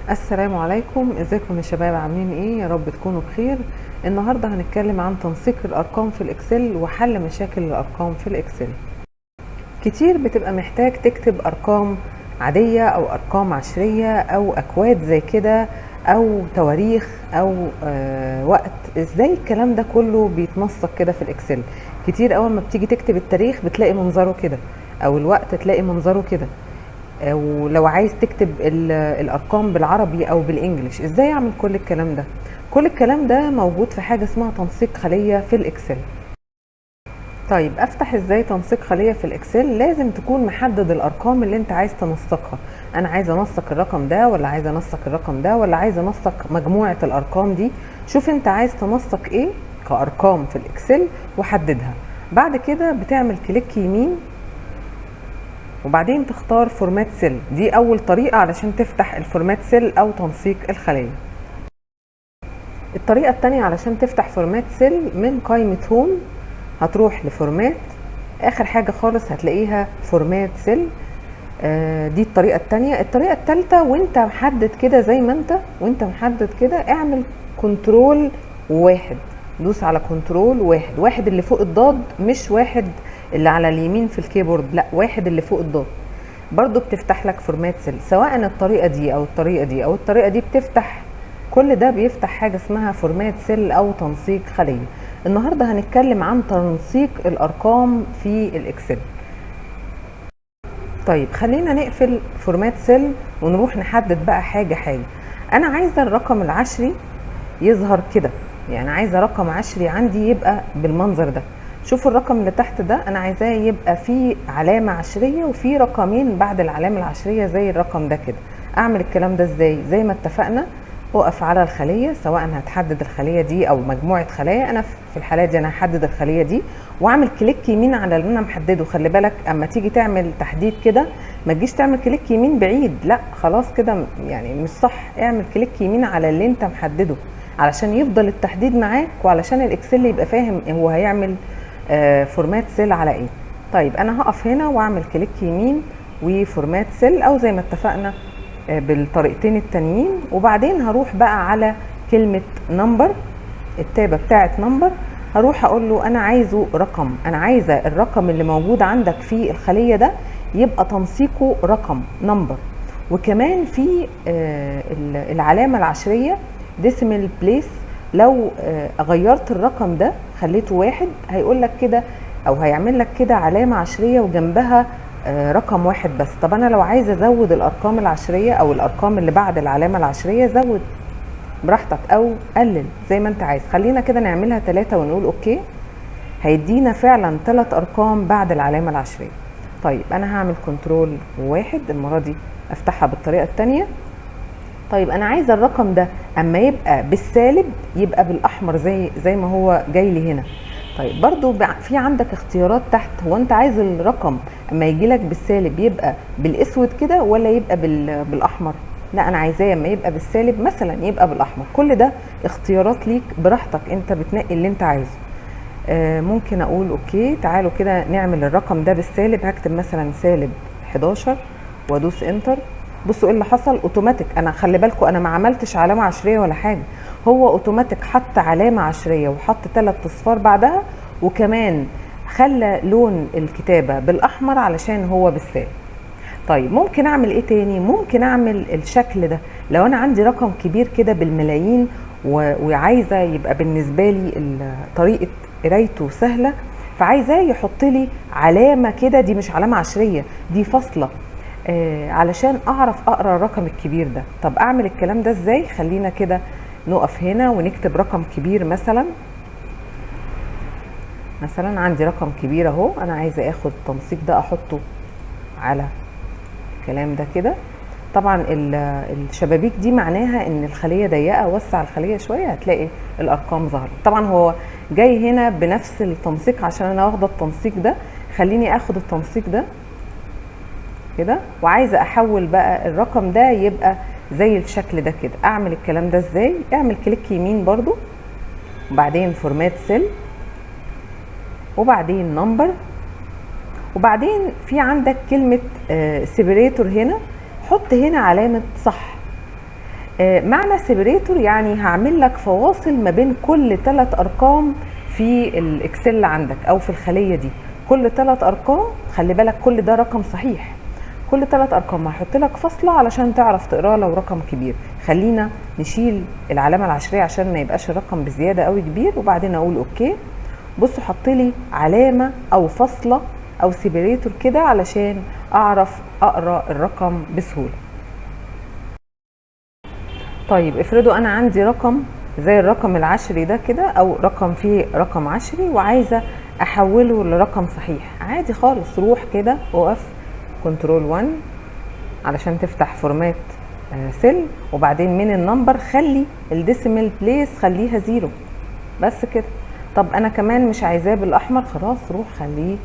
السلام عليكم، ازيكم يا شباب؟ عاملين ايه؟ يا رب تكونوا بخير. النهارده هنتكلم عن تنسيق الارقام في الاكسل وحل مشاكل الارقام في الاكسل. كتير بتبقى محتاج تكتب ارقام عادية او ارقام عشرية او اكواد زي كده او تواريخ او وقت. ازاي الكلام ده كله بيتنسق كده في الاكسل؟ كتير اول ما بتيجي تكتب التاريخ بتلاقي منظره كده، او الوقت تلاقي منظره كده، ولو عايز تكتب الارقام بالعربي او بالانجليش. ازاي اعمل كل الكلام ده؟ كل الكلام ده موجود في حاجة اسمها تنسيق خلية في الاكسل. طيب افتح ازاي تنسيق خلية في الاكسل؟ لازم تكون محدد الارقام اللي انت عايز تنسقها. انا عايز انسق الرقم ده، ولا عايز انسق الرقم ده، ولا عايز انسق مجموعة الارقام دي. شوف انت عايز تنسق ايه كارقام في الاكسل وحددها. بعد كده بتعمل كليك يمين وبعدين تختار فورمات سيل. دي اول طريقة علشان تفتح الفورمات سيل او تنسيق الخلية. الطريقة التانية علشان تفتح فورمات سيل، من قائمة هوم هتروح لفورمات، اخر حاجة خالص هتلاقيها فورمات سيل. دي الطريقة التانية. الطريقة التالتة وانت محدد كده زي ما انت وانت محدد كده، اعمل كنترول واحد. دوس على كنترول واحد، واحد اللي فوق الضاد، مش واحد اللي على اليمين في الكيبورد، لا واحد اللي فوق الضاد. برضو بتفتح لك فورمات سيل، سواء الطريقة دي او الطريقة دي او الطريقة دي بتفتح. كل ده بيفتح حاجة اسمها فورمات سيل او تنسيق خلية. النهاردة هنتكلم عن تنسيق الارقام في الاكسل. طيب خلينا نقفل فورمات سيل ونروح نحدد بقى حاجة حاجة. انا عايزة الرقم العشري يظهر كده، يعني عايزة رقم عشري عندي يبقى بالمنظر ده. شوفوا الرقم اللي تحت ده، انا عايزاه يبقى فيه علامة عشرية وفيه رقمين بعد العلامة العشرية زي الرقم ده كده. اعمل الكلام ده ازاي؟ زي ما اتفقنا، اقف على الخلية، سواء هتحدد الخلية دي او مجموعة خلايا. انا في الحالة دي انا هحدد الخلية دي واعمل كليك يمين على اللي انا محدده. خلي بالك اما تيجي تعمل تحديد كده ما تجيش تعمل كليك يمين بعيد، لا خلاص كده يعني مش صح. اعمل كليك يمين على اللي انت محدده علشان يفضل التحديد معاك، وعلشان الاكسل يبقى فاهم هو هيعمل فورمات سيل على ايه. طيب انا هقف هنا واعمل كليك يمين وفورمات سيل، او زي ما اتفقنا بالطريقتين التانيين. وبعدين هروح بقى على كلمة نمبر، التابة بتاعت نمبر. هروح اقول له انا عايزه رقم، انا عايزة الرقم اللي موجود عندك في الخلية ده يبقى تنسيقه رقم نمبر. وكمان في العلامة العشرية ديسيمال بليس، لو غيرت الرقم ده خليته واحد هيقول لك كده، او هيعمل لك كده علامة عشرية وجنبها رقم واحد بس. طب انا لو عايزه ازود الارقام العشريه او الارقام اللي بعد العلامه العشريه، زود براحتك او قلل زي ما انت عايز. خلينا كده نعملها 3 ونقول اوكي. هيدينا فعلا 3 ارقام بعد العلامه العشريه. طيب انا هعمل كنترول واحد المره دي، افتحها بالطريقه الثانيه. طيب انا عايزه الرقم ده اما يبقى بالسالب يبقى بالاحمر زي ما هو جاي لي هنا. طيب برضو في عندك اختيارات تحت. هو انت عايز الرقم اما يجي لك بالسالب يبقى بالاسود كده ولا يبقى بالاحمر؟ لا انا عايزاه اما يبقى بالسالب مثلا يبقى بالاحمر. كل ده اختيارات ليك براحتك، انت بتنقي اللي انت عايزه. ممكن اقول اوكي. تعالوا كده نعمل الرقم ده بالسالب. هكتب مثلا سالب 11 وادوس انتر. بصوا ايه اللي حصل اوتوماتيك. انا خلي بالكم انا ما عملتش علامه عشريه ولا حاجه، هو اوتوماتيك حط علامه عشريه وحط 3 اصفار بعدها، وكمان خلى لون الكتابه بالاحمر علشان هو بالسالب. طيب ممكن اعمل ايه تاني؟ ممكن اعمل الشكل ده. لو انا عندي رقم كبير كده بالملايين وعايزه يبقى بالنسبه لي طريقه قرايته سهله، فعايزاه يحط لي علامه كده. دي مش علامه عشريه، دي فاصله، علشان اعرف اقرا الرقم الكبير ده. طب اعمل الكلام ده ازاي؟ خلينا كده نقف هنا ونكتب رقم كبير. مثلا عندي رقم كبير اهو، انا عايزه اخد التنسيق ده احطه على الكلام ده كده. طبعا الشبابيك دي معناها ان الخليه ضيقه، وسع الخليه شويه هتلاقي الارقام ظهرت. طبعا هو جاي هنا بنفس التنسيق عشان انا واخده التنسيق ده. خليني اخد التنسيق ده كده، وعايزه احول بقى الرقم ده يبقى زي الشكل ده كده. اعمل الكلام ده ازاي؟ اعمل كليك يمين برضو وبعدين فورمات سيل وبعدين نمبر، وبعدين في عندك كلمه سيبريتور هنا. حط هنا علامه صح. معنى سيبريتور يعني هعمل لك فواصل ما بين كل 3 ارقام في الاكسل عندك او في الخليه دي. كل 3 ارقام، خلي بالك كل ده رقم صحيح، كل 3 ارقام هحط لك فاصله علشان تعرف تقراه لو رقم كبير. خلينا نشيل العلامه العشريه عشان ما يبقاش الرقم بزياده قوي كبير، وبعدين اقول اوكي. بصوا حط لي علامه او فاصله او سيبريتور كده علشان اعرف اقرا الرقم بسهوله. طيب افرضوا انا عندي رقم زي الرقم العشري ده كده، او رقم فيه رقم عشري وعايزه احوله لرقم صحيح. عادي خالص، روح كده اقف كنترول 1 علشان تفتح فورمات سيل، وبعدين من النمبر خلي الديسيمال بليس خليها 0 بس كده. طب انا كمان مش عايزاه بالاحمر، خلاص روح خليه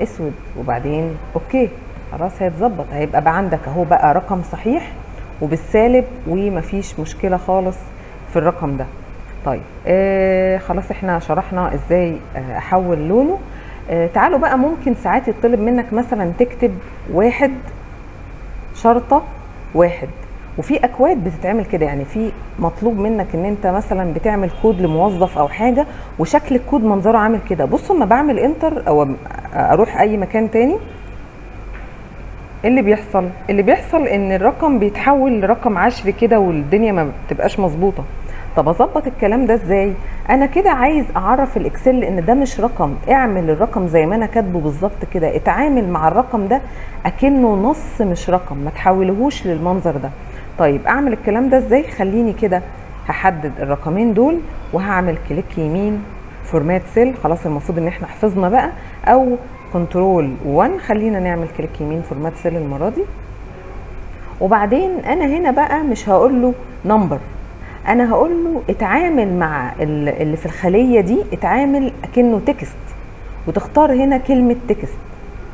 اسود وبعدين اوكي، خلاص هيتظبط، هيبقى بقى عندك اهو بقى رقم صحيح وبالسالب ومفيش مشكله خالص في الرقم ده. طيب خلاص احنا شرحنا ازاي احول لونه. تعالوا بقى، ممكن ساعات يطلب منك مثلا تكتب 1 شرطه 1، وفي اكواد بتتعمل كده، يعني في مطلوب منك ان انت مثلا بتعمل كود لموظف او حاجه وشكل الكود منظره عامل كده. بصوا لما بعمل انتر او اروح اي مكان تاني، اللي بيحصل ان الرقم بيتحول لرقم عشري كده والدنيا ما بتبقاش مظبوطه. طب اظبط الكلام ده ازاي؟ انا كده عايز اعرف الاكسل ان ده مش رقم، اعمل الرقم زي ما انا كاتبه بالظبط كده، اتعامل مع الرقم ده اكنه نص مش رقم، ما تحولهوش للمنظر ده. طيب اعمل الكلام ده ازاي؟ خليني كده هحدد الرقمين دول وهعمل كليك يمين فورمات سيل، خلاص المفروض ان احنا حفظنا بقى، او كنترول 1 خلينا نعمل كليك يمين فورمات سيل المره دي. وبعدين انا هنا بقى مش هقول له نمبر، انا هقول له اتعامل مع اللي في الخليه دي، اتعامل اكنه تكست، وتختار هنا كلمه تكست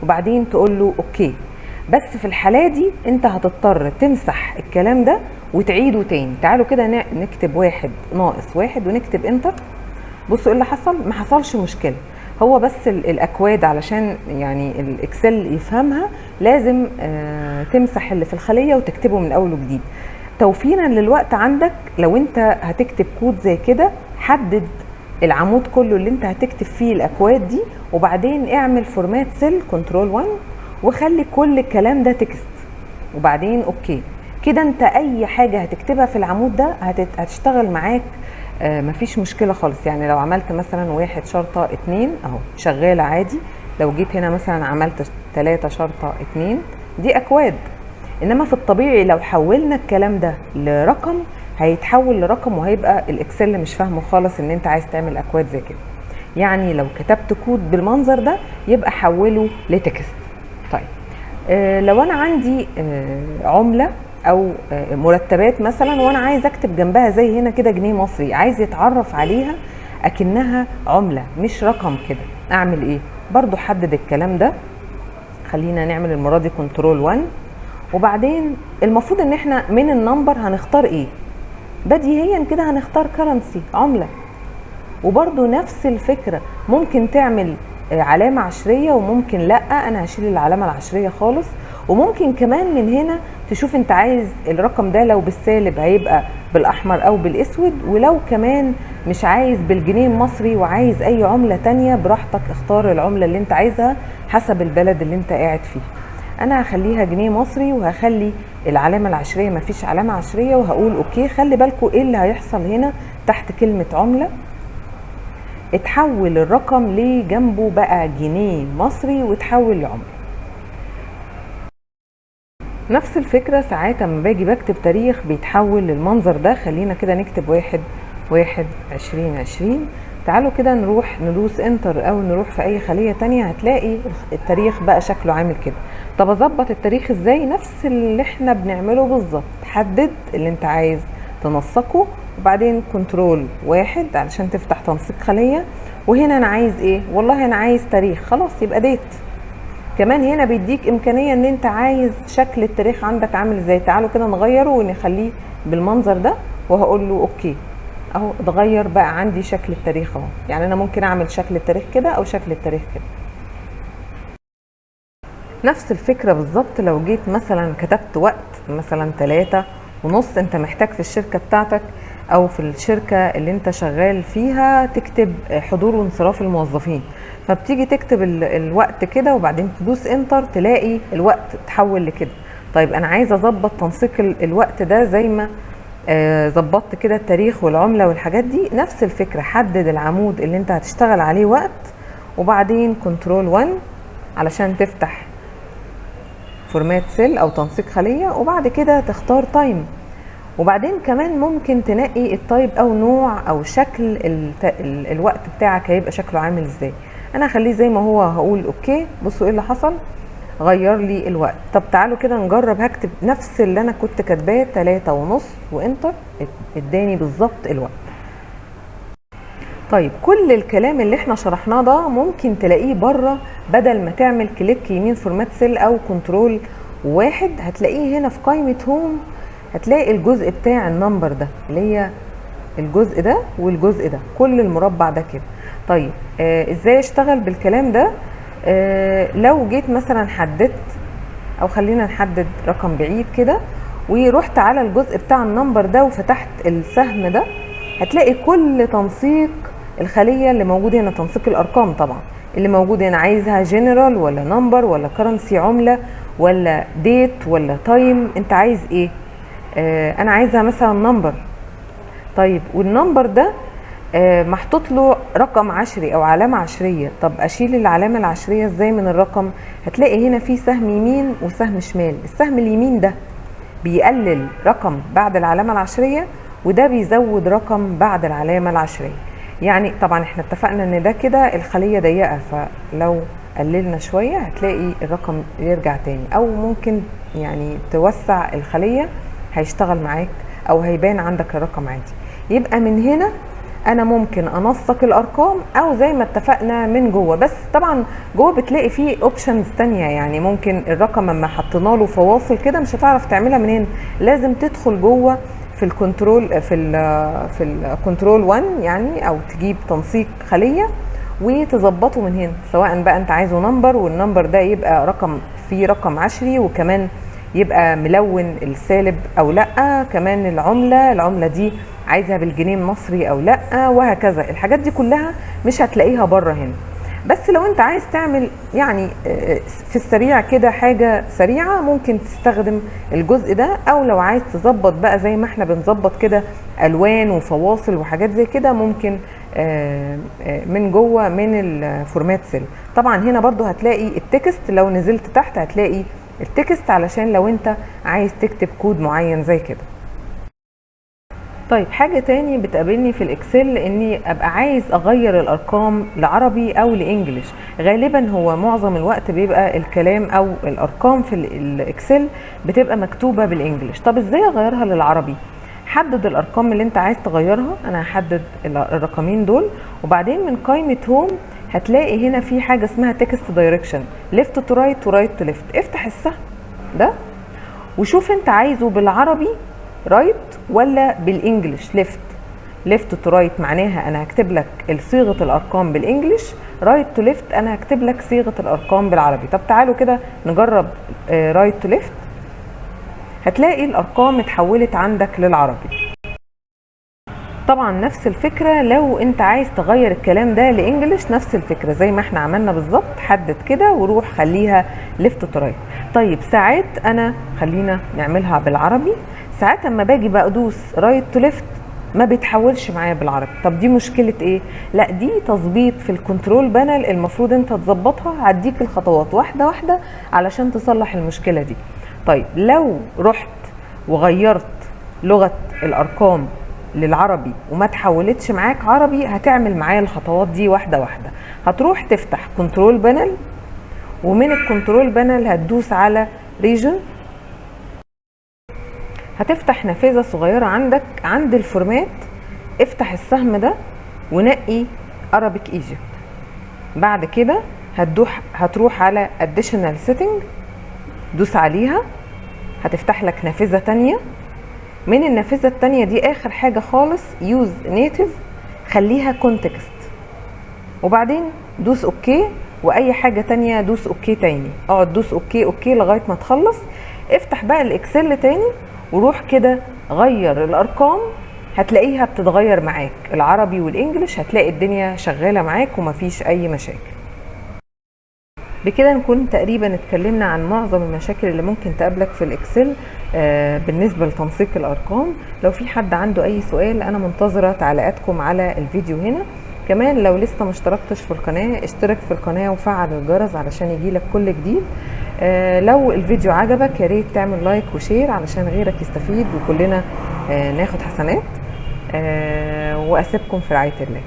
وبعدين تقول له اوكي. بس في الحاله دي انت هتضطر تمسح الكلام ده وتعيده تاني. تعالوا كده نكتب 1 ناقص 1 ونكتب انتر. بصوا ايه اللي حصل، ما حصلش مشكله، هو بس الاكواد علشان يعني الاكسل يفهمها لازم تمسح اللي في الخليه وتكتبه من اول وجديد توفيرا للوقت عندك. لو انت هتكتب كود زي كده، حدد العمود كله اللي انت هتكتب فيه الاكواد دي، وبعدين اعمل فورمات سيل كنترول 1 وخلي كل الكلام ده تكست وبعدين اوكي. كده انت اي حاجه هتكتبها في العمود ده هتشتغل معاك مفيش مشكله خالص. يعني لو عملت مثلا 1 شرطه 2 اهو شغاله عادي، لو جيت هنا مثلا عملت 3 شرطه 2 دي اكواد. انما في الطبيعي لو حولنا الكلام ده لرقم هيتحول لرقم وهيبقى الاكسل مش فاهمه خالص ان انت عايز تعمل اكواد زي كده. يعني لو كتبت كود بالمنظر ده يبقى حوله لتكست. طيب لو انا عندي عمله او مرتبات مثلا وانا عايز اكتب جنبها زي هنا كده جنيه مصري، عايز يتعرف عليها اكنها عمله مش رقم كده، اعمل ايه؟ برضو حدد الكلام ده، خلينا نعمل المره دي كنترول 1 وبعدين المفروض ان احنا من النمبر هنختار ايه؟ بديهيا كده هنختار كرنسي عمله. وبرضو نفس الفكره، ممكن تعمل علامه عشريه وممكن لا، انا هشيل العلامه العشريه خالص. وممكن كمان من هنا تشوف انت عايز الرقم ده لو بالسالب هيبقى بالاحمر او بالاسود، ولو كمان مش عايز بالجنيه المصري وعايز اي عمله تانية براحتك، اختار العمله اللي انت عايزها حسب البلد اللي انت قاعد فيه. انا هخليها جنيه مصري وهخلي العلامه العشريه مفيش علامه عشريه وهقول اوكي. خلي بالكم ايه اللي هيحصل هنا تحت كلمه عمله، اتحول الرقم لجنبه بقى جنيه مصري وتحول لعمله. نفس الفكرة ساعات اما باجي بكتب تاريخ بيتحول للمنظر ده. خلينا كده نكتب 1/1/2020. تعالوا كده نروح ندوس انتر او نروح في اي خلية تانية، هتلاقي التاريخ بقى شكله عامل كده. طب اظبط التاريخ ازاي؟ نفس اللي احنا بنعمله بالظبط، حدد اللي انت عايز تنسقه وبعدين كنترول 1 علشان تفتح تنسيق خلية. وهنا انا عايز ايه؟ والله انا عايز تاريخ، خلاص يبقى ديت. كمان هنا بيديك امكانيه ان انت عايز شكل التاريخ عندك عامل ازاي. تعالوا كده نغيره ونخليه بالمنظر ده وهقول له اوكي اهو اتغير بقى عندي شكل التاريخ اهو. يعني انا ممكن اعمل شكل التاريخ كده او شكل التاريخ كده. نفس الفكره بالظبط، لو جيت مثلا كتبت وقت مثلا 3 ونص انت محتاج في الشركة بتاعتك او في الشركة اللي انت شغال فيها تكتب حضور وانصراف الموظفين، فبتيجي تكتب الوقت كده وبعدين تدوس انتر تلاقي الوقت اتحول لكده. طيب انا عايزه اظبط تنسيق الوقت ده زي ما ظبطت كده التاريخ والعملة والحاجات دي، نفس الفكرة. حدد العمود اللي انت هتشتغل عليه وقت، وبعدين كنترول 1 علشان تفتح فورمات سيل او تنسيق خلية، وبعد كده تختار تايم، وبعدين كمان ممكن تنقي التايب او نوع او شكل الوقت بتاعك هيبقى شكله عامل ازاي. انا هخليه زي ما هو، هقول اوكي. بصوا ايه اللي حصل، غير لي الوقت. طب تعالوا كده نجرب، هكتب نفس اللي انا كنت كاتباه 3:30 وانتر، اداني بالظبط الوقت. طيب كل الكلام اللي احنا شرحناه ده ممكن تلاقيه بره، بدل ما تعمل كليك يمين فورمات سيل او كنترول 1 هتلاقيه هنا في قائمة هوم، هتلاقي الجزء بتاع النمبر ده اللي هي الجزء ده والجزء ده، كل المربع ده كده. طيب ازاي اشتغل بالكلام ده؟ لو جيت مثلا حددت، او خلينا نحدد رقم بعيد كده، ورحت على الجزء بتاع النمبر ده وفتحت السهم ده، هتلاقي كل تنسيق الخلية اللي موجود هنا، تنسيق الارقام طبعا اللي موجود هنا، عايزها جنرال ولا نمبر ولا كرنسي عملة ولا ديت ولا تايم، انت عايز ايه؟ انا عايزها مثلا نمبر. طيب والنمبر ده محطوط له رقم عشري او علامة عشرية. طب اشيل العلامة العشرية ازاي من الرقم؟ هتلاقي هنا في سهم يمين وسهم شمال. السهم اليمين ده بيقلل رقم بعد العلامة العشرية، وده بيزود رقم بعد العلامة العشرية. يعني طبعا احنا اتفقنا ان ده كده الخلية ضيقة، فلو قللنا شوية هتلاقي الرقم يرجع تاني، او ممكن يعني توسع الخلية هيشتغل معاك او هيبان عندك الرقم عادي. يبقى من هنا انا ممكن انسق الارقام، او زي ما اتفقنا من جوه. بس طبعا جوه بتلاقي فيه اوبشنز تانية، يعني ممكن الرقم لما حطينا له فواصل كده مش هتعرف تعملها من هنا، لازم تدخل جوه في الكنترول في الكنترول 1 يعني، او تجيب تنسيق خلية وتظبطه من هنا، سواء بقى انت عايزه نمبر، والنمبر ده يبقى رقم فيه رقم عشري، وكمان يبقى ملون السالب او لا، كمان العملة دي عايزها بالجنيه المصري او لا، وهكذا. الحاجات دي كلها مش هتلاقيها بره هنا. بس لو انت عايز تعمل يعني في السريع كده حاجة سريعة، ممكن تستخدم الجزء ده، او لو عايز تظبط بقى زي ما احنا بنظبط كده الوان وفواصل وحاجات زي كده، ممكن من جوه من الفورمات سيل. طبعا هنا برضو هتلاقي التكست، لو نزلت تحت هتلاقي التكست علشان لو انت عايز تكتب كود معين زي كده. طيب حاجة تاني بتقابلني في الاكسل، اني ابقى عايز اغير الارقام لعربي او لانجليش. غالبا هو معظم الوقت بيبقى الكلام او الارقام في الاكسل بتبقى مكتوبة بالانجليش. طب ازاي اغيرها للعربي؟ حدد الارقام اللي انت عايز تغيرها. انا هحدد الرقمين دول، وبعدين من قائمة هوم هتلاقي هنا في حاجة اسمها تكست دايركشن، ليفت تو رايت ورايت تو ليفت. افتح السهم ده وشوف انت عايزه بالعربي رايت ولا بالانجلش ليفت. ليفت تو رايت معناها انا هكتب لك صيغه الارقام بالانجلش، رايت تو ليفت انا هكتب لك صيغه الارقام بالعربي. طب تعالوا كده نجرب رايت تو ليفت، هتلاقي الارقام اتحولت عندك للعربي. طبعا نفس الفكره لو انت عايز تغير الكلام ده لانجلش، نفس الفكره زي ما احنا عملنا بالظبط، حدد كده وروح خليها ليفت تو رايت. طيب ساعات انا خلينا نعملها بالعربي، ساعات اما باجي بقى ادوس رايت تو ليفت ما بيتحولش معايا بالعربي. طب دي مشكله ايه؟ لا دي تظبيط في الكنترول بانل، المفروض انت تظبطها. هديك الخطوات واحده واحده علشان تصلح المشكله دي. طيب لو رحت وغيرت لغه الارقام للعربي وما تحولتش معاك عربي، هتعمل معايا الخطوات دي واحده واحده. هتروح تفتح كنترول بانل، ومن الكنترول بانل هتدوس على ريجن، هتفتح نافذه صغيره عندك عند الفورمات. افتح السهم ده ونقي Arabic Egypt. بعد كده هتروح على Additional Setting، دوس عليها، هتفتح لك نافذه تانية. من النافذه التانية دي اخر حاجه خالص Use Native، خليها Context، وبعدين دوس اوكي. واي حاجه تانية دوس اوكي تاني، اقعد دوس اوكي لغايه ما تخلص. افتح بقى الاكسل تاني وروح كده غير الارقام، هتلاقيها بتتغير معاك، العربي والانجليش هتلاقي الدنيا شغالة معاك ومفيش اي مشاكل. بكده نكون تقريبا اتكلمنا عن معظم المشاكل اللي ممكن تقابلك في الاكسل بالنسبة لتنسيق الارقام. لو في حد عنده اي سؤال انا منتظرة تعليقاتكم على الفيديو هنا. كمان لو لسه ما اشتركتش في القناة اشترك في القناة وفعل الجرس علشان يجيلك كل جديد. لو الفيديو عجبك يا ريت تعمل لايك وشير علشان غيرك يستفيد وكلنا ناخد حسنات. واسيبكم في رعاية الله.